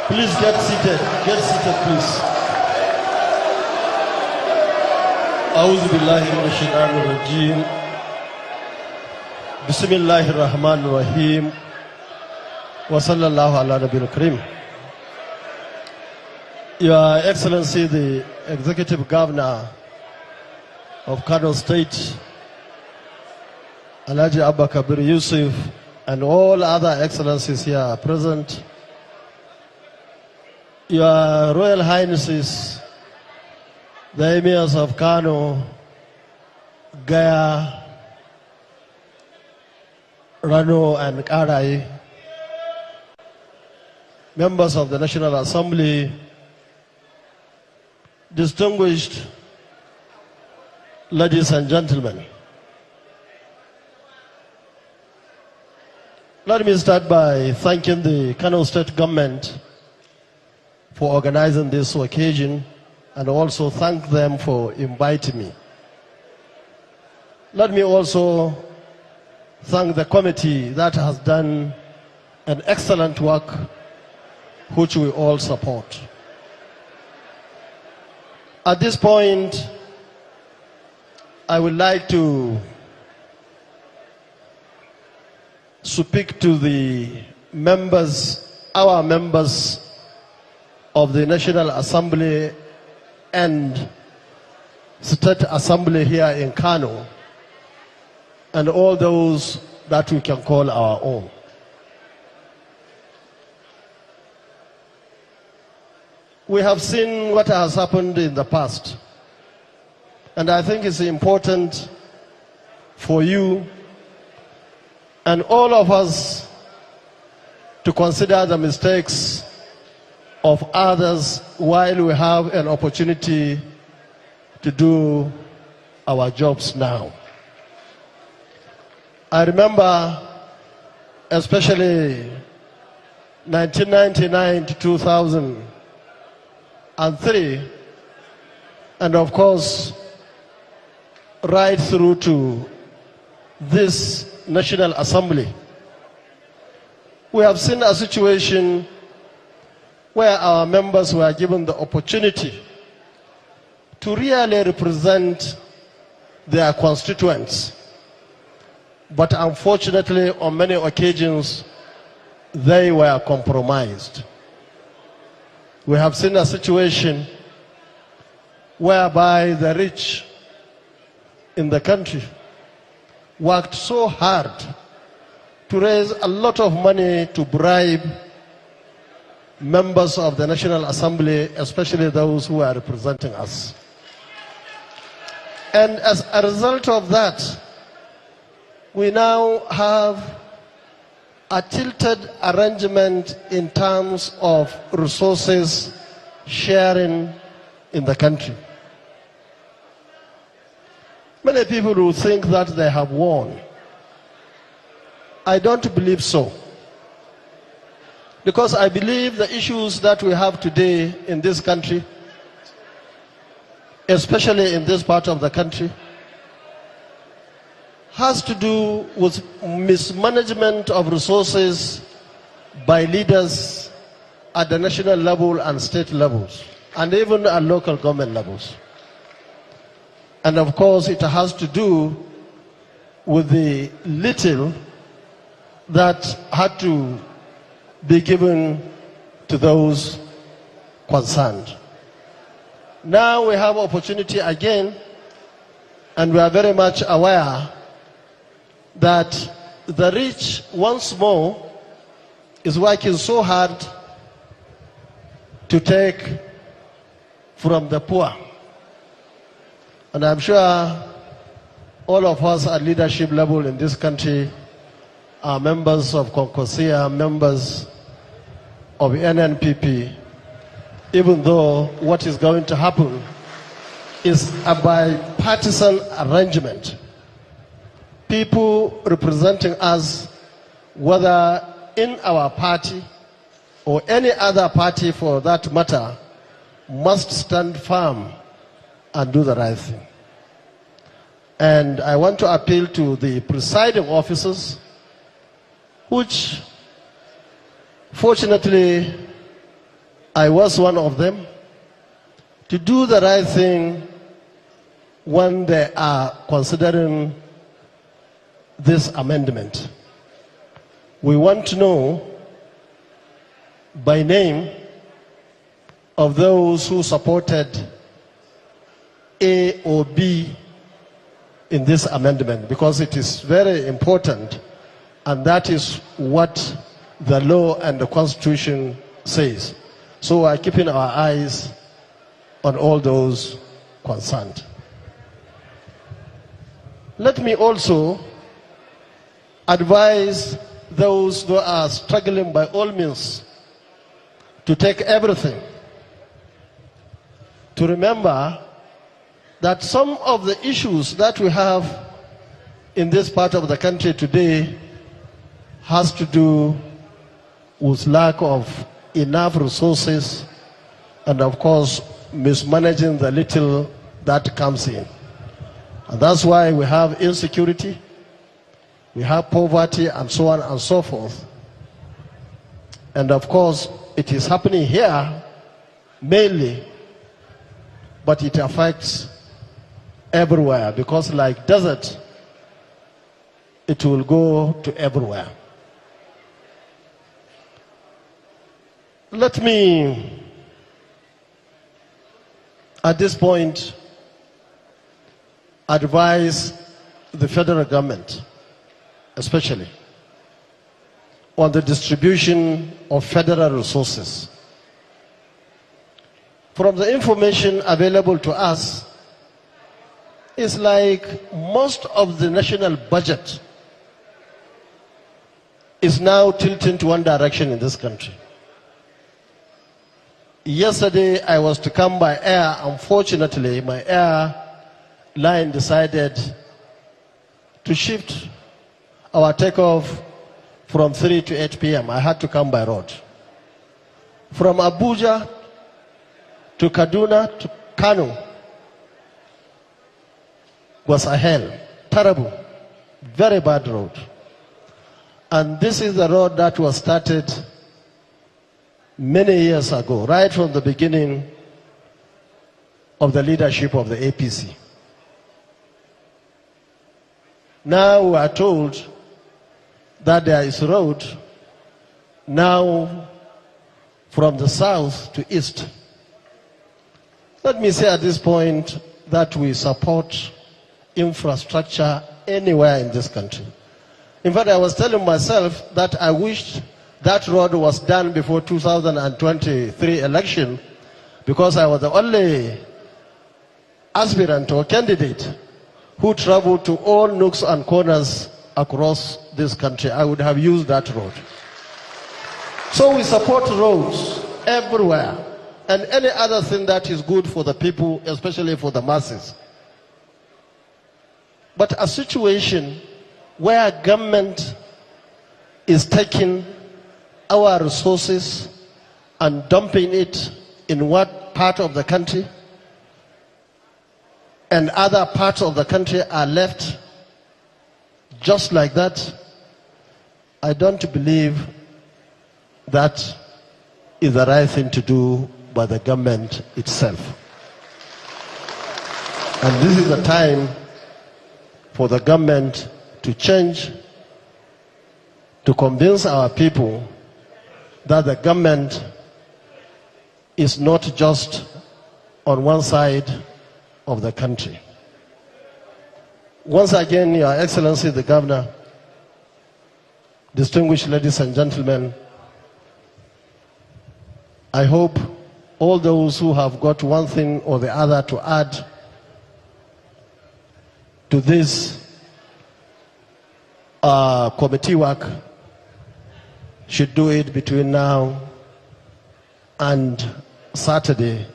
Please get seated. Get seated, please. أعوذ بالله من الشيطان الرجيم. بسم الله الرحمن الرحيم. وصلى الله على نبي الكريم. Your Excellency, the Executive Governor of Kano State, Alhaji Abba Kabir Yusuf, and all other excellencies here present, Your Royal Highnesses, the Emirs of Kano, Gaya, Rano, and Karai, members of the National Assembly, distinguished ladies and gentlemen. Let me start by thanking the Kano State government for organizing this occasion and also thank them for inviting me. Let me also thank the committee that has done an excellent work which we all support. At this point, I would like to speak to the members, our members of the National Assembly and State Assembly here in Kano, and all those that we can call our own. We have seen what has happened in the past, and I think it's important for you and all of us to consider the mistakes of others while we have an opportunity to do our jobs now. I remember especially 1999 to 2003, and of course right through to this National Assembly. We have seen a situation where our members were given the opportunity to really represent their constituents. But unfortunately, on many occasions, they were compromised. We have seen a situation whereby the rich in the country worked so hard to raise a lot of money to bribe members of the National Assembly, especially those who are representing us. And as a result of that, we now have a tilted arrangement in terms of resources sharing in the country. Many people will think that they have won. I don't believe so. Because I believe the issues that we have today in this country, especially in this part of the country, has to do with mismanagement of resources by leaders at the national level and state levels, and even at local government levels. And of course, it has to do with the little that had to be given to those concerned. Now we have opportunity again, and we are very much aware that the rich once more is working so hard to take from the poor. And I'm sure all of us at leadership level in this country are members of Concosia, members of NNPP, even though what is going to happen is a bipartisan arrangement. People representing us, whether in our party or any other party for that matter, must stand firm and do the right thing. And I want to appeal to the presiding officers, which fortunately I was one of them, to do the right thing when they are considering this amendment. We want to know by name of those who supported A or B in this amendment, because it is very important, and that is what the law and the Constitution says. So we are keeping our eyes on all those concerned. Let me also advise those who are struggling by all means to take everything, to remember that some of the issues that we have in this part of the country today has to do with lack of enough resources and, of course, mismanaging the little that comes in. And that's why we have insecurity, we have poverty, and so on and so forth. And of course, it is happening here mainly, but it affects everywhere, because like desert, it will go to everywhere. Let me, at this point, advise the federal government, especially, on the distribution of federal resources. From the information available to us, it's like most of the national budget is now tilting to one direction in this country. Yesterday, I was to come by air. Unfortunately, my airline decided to shift our takeoff from 3 to 8 p.m. I had to come by road. From Abuja to Kaduna to Kano was a hell, terrible, very bad road. And this is the road that was started many years ago, right from the beginning of the leadership of the APC. Now we are told that there is a road now from the south to east. Let me say at this point that we support infrastructure anywhere in this country. In fact, I was telling myself that I wished that road was done before 2023 election, because I was the only aspirant or candidate who traveled to all nooks and corners across this country. I would have used that road. So we support roads everywhere and any other thing that is good for the people, especially for the masses. But a situation where government is taking our resources and dumping it in what part of the country, and other parts of the country are left just like that, I don't believe that is the right thing to do by the government itself. And this is the time for the government to change, to convince our people that the government is not just on one side of the country. Once again, Your Excellency the Governor, distinguished ladies and gentlemen, I hope all those who have got one thing or the other to add to this committee work should do it between now and Saturday,